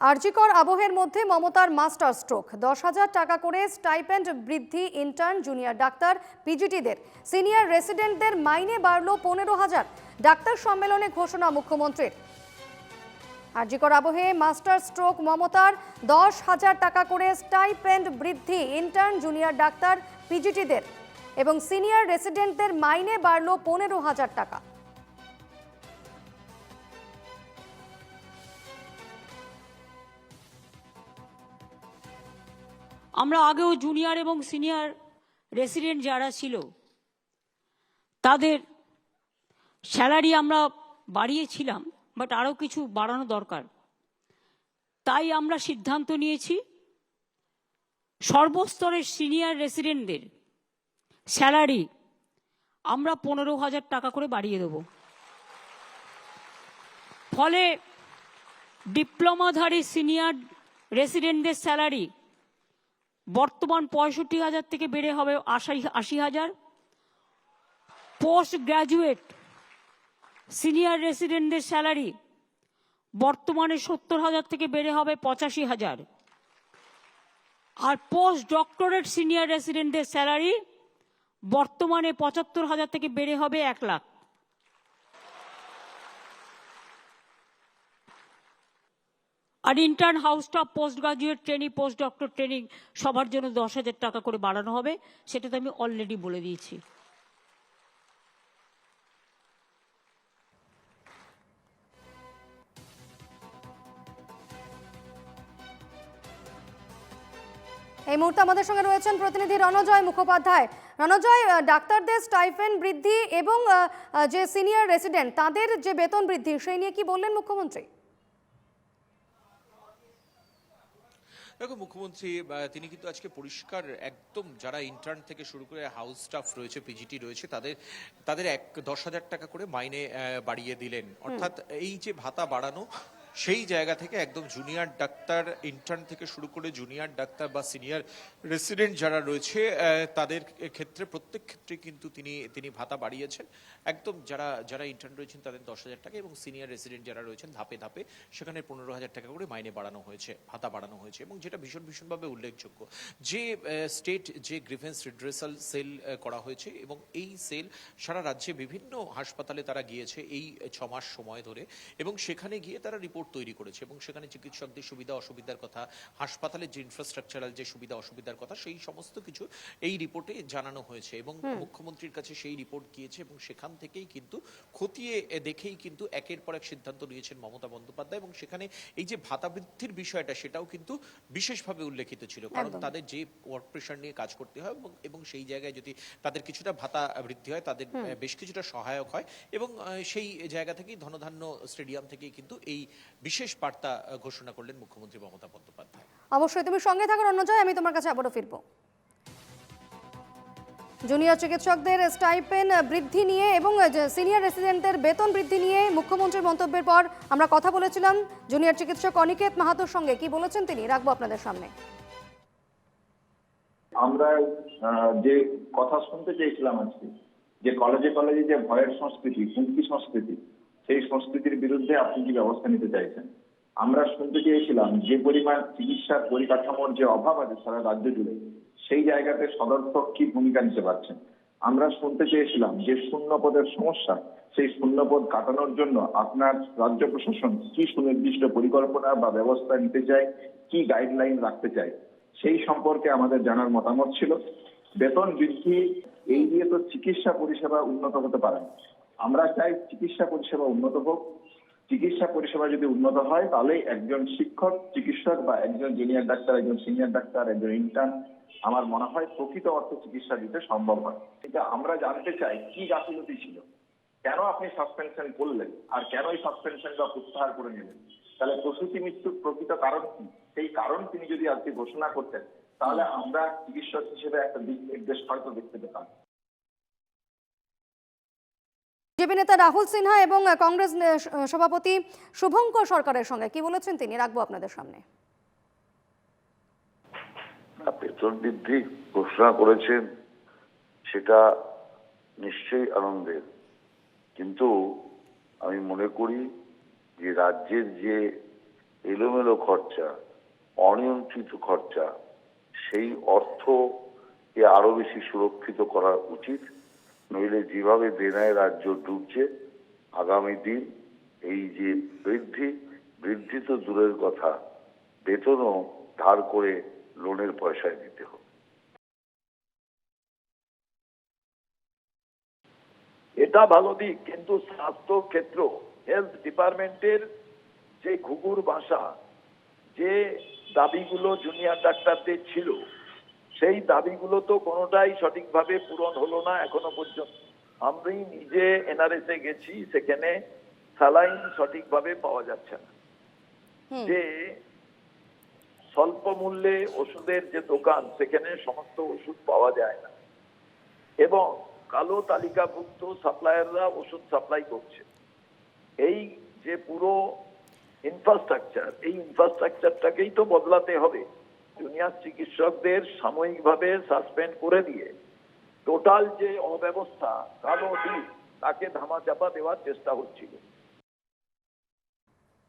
আরজিকর আবহের মধ্যে মমতার master stroke. 10,000 টাকা করে স্টাইপেন্ড বৃদ্ধি ইন্টার্ন জুনিয়র ডাক্তার পিজিটিদের। সিনিয়র রেসিডেন্টদের মাইনে বাড়ল 15,000। ডাক্তার সম্মেলনে ঘোষণা মুখ্যমন্ত্রীর। আরজিকর আবহে মাস্টার স্ট্রোক মমতার। 10,000 টাকা করে স্টাইপেন্ড বৃদ্ধি ইন্টার্ন জুনিয়র ডাক্তার পিজিটিদের এবং সিনিয়র রেসিডেন্টদের মাইনে বাড়ল 15,000 টাকা। আমরা আগেও জুনিয়র এবং সিনিয়র রেসিডেন্ট যারা ছিল তাদের স্যালারি আমরা বাড়িয়েছিলাম, বাট আরও কিছু বাড়ানো দরকার। তাই আমরা সিদ্ধান্ত নিয়েছি সর্বস্তরের সিনিয়র রেসিডেন্টদের স্যালারি আমরা 15,000 টাকা করে বাড়িয়ে দেব। ফলে ডিপ্লোমাধারী সিনিয়র রেসিডেন্টদের স্যালারি বর্তমান 65,000 থেকে বেড়ে হবে 80,000। পোস্ট গ্রাজুয়েট সিনিয়র রেসিডেন্টদের স্যালারি বর্তমানে 70,000 থেকে বেড়ে হবে 85,000। আর পোস্ট ডক্টরেট সিনিয়র রেসিডেন্টদের স্যালারি বর্তমানে 75,000 থেকে বেড়ে হবে 1 লাখ। আর intern house staff post graduate training post doctor training সবার জন্য 10,000 টাকা করে বাড়ানো হবে, সেটা তো আমি অলরেডি বলে দিয়েছি। এই মুহূর্তে আমাদের সঙ্গে রয়েছেন প্রতিনিধি রণজয় মুখোপাধ্যায়। রণজয়, ডাক্তারদের স্টাইপেন্ড বৃদ্ধি এবং যে সিনিয়র রেসিডেন্ট তাদের যে বেতন বৃদ্ধি সেই নিয়ে কি বললেন মুখ্যমন্ত্রী? দেখো, মুখ্যমন্ত্রী তিনি কিন্তু আজকে পরিষ্কার একদম যারা ইন্টার্ন থেকে শুরু করে হাউস স্টাফ রয়েছে, পিজিটি রয়েছে, তাদের 10,000 টাকা করে মাইনে বাড়িয়ে দিলেন। অর্থাৎ এই যে ভাতা বাড়ানো, সেই জায়গা থেকে একদম জুনিয়র ডাক্তার ইন্টার্ন থেকে শুরু করে জুনিয়র ডাক্তার বা সিনিয়র রেসিডেন্ট যারা রয়েছে তাদের ক্ষেত্রে প্রত্যেক ক্ষেত্রে কিন্তু তিনি ভাতা বাড়িয়েছেন। একদম যারা ইন্টার্ন রয়েছেন তাদের 10,000 টাকা এবং সিনিয়র রেসিডেন্ট যারা রয়েছেন ধাপে ধাপে সেখানে 15,000 টাকা করে মাইনে বাড়ানো হয়েছে, ভাতা বাড়ানো হয়েছে। এবং যেটা ভীষণভাবে উল্লেখযোগ্য যে স্টেট যে গ্রিভেন্স রিড্রেসাল সেল করা হয়েছে এবং এই সেল সারা রাজ্যে বিভিন্ন হাসপাতালে তারা গিয়েছে এই 6 মাস সময় ধরে, এবং সেখানে গিয়ে তারা রিপোর্ট তৈরি করেছে এবং সেখানে চিকিৎসকদের সুবিধা অসুবিধার কথা, হাসপাতালের যে ইনফ্রাস্ট্রাকচারাল যে সুবিধা অসুবিধার কথা, সেই সমস্ত কিছু এই রিপোর্টে জানানো হয়েছে এবং মুখ্যমন্ত্রীর কাছে সেই রিপোর্ট গিয়েছে এবং সেখান থেকেই কিন্তু খতিয়ে দেখেই কিন্তু একের পর এক সিদ্ধান্ত নিয়েছেন মমতা বন্দ্যোপাধ্যায়। এবং সেখানে এই যে ভাতা বৃদ্ধির বিষয়টা সেটাও কিন্তু বিশেষভাবে উল্লেখিত ছিল, কারণ তাদের যে ওয়ার্ক প্রেশার নিয়ে কাজ করতে হয় এবং সেই জায়গায় যদি তাদের কিছুটা ভাতা বৃদ্ধি হয় তাদের বেশ কিছুটা সহায়ক হয়। এবং সেই জায়গা থেকেই ধনধান্য স্টেডিয়াম থেকেই কিন্তু এই বিশেষ বার্তা ঘোষণা করলেন মুখ্যমন্ত্রী মমতা বন্দ্যোপাধ্যায়। অবশ্যই তুমি সঙ্গে থাকো রণজয়, আমি তোমার কাছে আবারও ফিরবো। জুনিয়র চিকিৎসকদের স্টাইপেন্ড বৃদ্ধি নিয়ে এবং সিনিয়র রেসিডেন্টদের বেতন বৃদ্ধি নিয়ে মুখ্যমন্ত্রীর মন্তব্যের পর আমরা কথা বলেছিলাম জুনিয়র চিকিৎসক অনিকেত মাহাতোর সঙ্গে। কি বলেছেন তিনি রাখবো আপনাদের সামনে। আমরা যে কথা শুনতে চেয়েছিলাম আজকে, যে কলেজে কলেজে যে ভয়ের সংস্কৃতি, হুমকি সংস্কৃতি, সেই সংস্কৃতির বিরুদ্ধে আপনি কি ব্যবস্থা নিতে চাইছেন। আমরা শুনতে চেয়েছিলাম যে পরিমাণ চিকিৎসার পরিকাঠামোর যে অভাব আছে সারা রাজ্য জুড়ে, সেই জায়গাতে সদর্থক কি ভূমিকা নিতে পারছেন। আমরা শুনতে চেয়েছিলাম যে শূন্য পদের সমস্যা, সেই শূন্য পদ কাটানোর জন্য আপনার রাজ্য প্রশাসন কি সুনির্দিষ্ট পরিকল্পনা বা ব্যবস্থা নিতে চায়, কি গাইডলাইন রাখতে চায়, সেই সম্পর্কে আমাদের জানার মতামত ছিল। বেতন বৃদ্ধি এই দিয়ে তো চিকিৎসা পরিষেবা উন্নত হতে পারে না। আমরা চাই চিকিৎসা পরিষেবা উন্নত হোক। চিকিৎসা পরিষেবা যদি উন্নত হয় তাহলে একজন শিক্ষক চিকিৎসক বা একজন জুনিয়র ডাক্তার, একজন সিনিয়র ডাক্তার, একজন ইন্টার্ন আমার মনে হয় প্রকৃত অর্থে চিকিৎসা দিতে সম্ভব হয়। এটা আমরা জানতে চাই কি গাফিলতি ছিল, কেন আপনি সাসপেনশন করলেন, আর কেন এই সাসপেনশন বা প্রত্যাহার করে নিলেন। তাহলে প্রসূতি মৃত্যুর প্রকৃত কারণ কি, সেই কারণ তিনি যদি আজকে ঘোষণা করতেন তাহলে আমরা চিকিৎসক হিসেবে একটা দিক নির্দেশ হয়তো দেখতে পেতাম। বিজেপি নেতা রাহুল সিনহা এবং কংগ্রেস সভাপতি শুভঙ্কর সরকারের সঙ্গে কি বলেছেন তিনি রাখবো আপনাদের সামনে। বেতন বৃদ্ধি ঘোষণা করেছেন, সেটা নিশ্চয়ই আনন্দের, কিন্তু আমি মনে করি যে রাজ্যের যে এলোমেলো খরচা, অনিয়ন্ত্রিত খরচা, সেই অর্থকে আরো বেশি সুরক্ষিত করা উচিত। নইলে যেভাবে বেনায় রাজ্য ডুবছে, আগামী দিন এই যে বৃদ্ধি তো দূরের কথা, বেতনও ধার করে লোনের পয়সায় দিতে হবে। এটা ভালো দিক, কিন্তু স্বাস্থ্য ক্ষেত্র, হেলথ ডিপার্টমেন্টের যে ঘুঘুর বাসা, যে দাবিগুলো জুনিয়র ডাক্তারদের ছিল, সেই দাবিগুলো তো কোনোটাই সঠিকভাবে পূরণ হলো না এখনো পর্যন্ত। আমি নিজে এনআরএস এ গেছি, সেখানে স্যালাইন সঠিকভাবে পাওয়া যাচ্ছে না। যে স্বল্প মূল্যে ওষুধের যে দোকান, সেখানে সমস্ত ওষুধ পাওয়া যায় না, এবং কালো তালিকাভুক্ত সাপ্লায়াররা ওষুধ সাপ্লাই করছে। এই যে পুরো ইনফ্রাস্ট্রাকচার, এই ইনফ্রাস্ট্রাকচারটাকেই তো বদলাতে হবে। জুনিয়র চিকিৎসকদের সাময়িকভাবে সাসপেন্ড করে দিয়ে টোটাল যে অব্যবস্থা, কালো দিক, তাকে ধামাচাপা দেওয়ার চেষ্টা হচ্ছিল।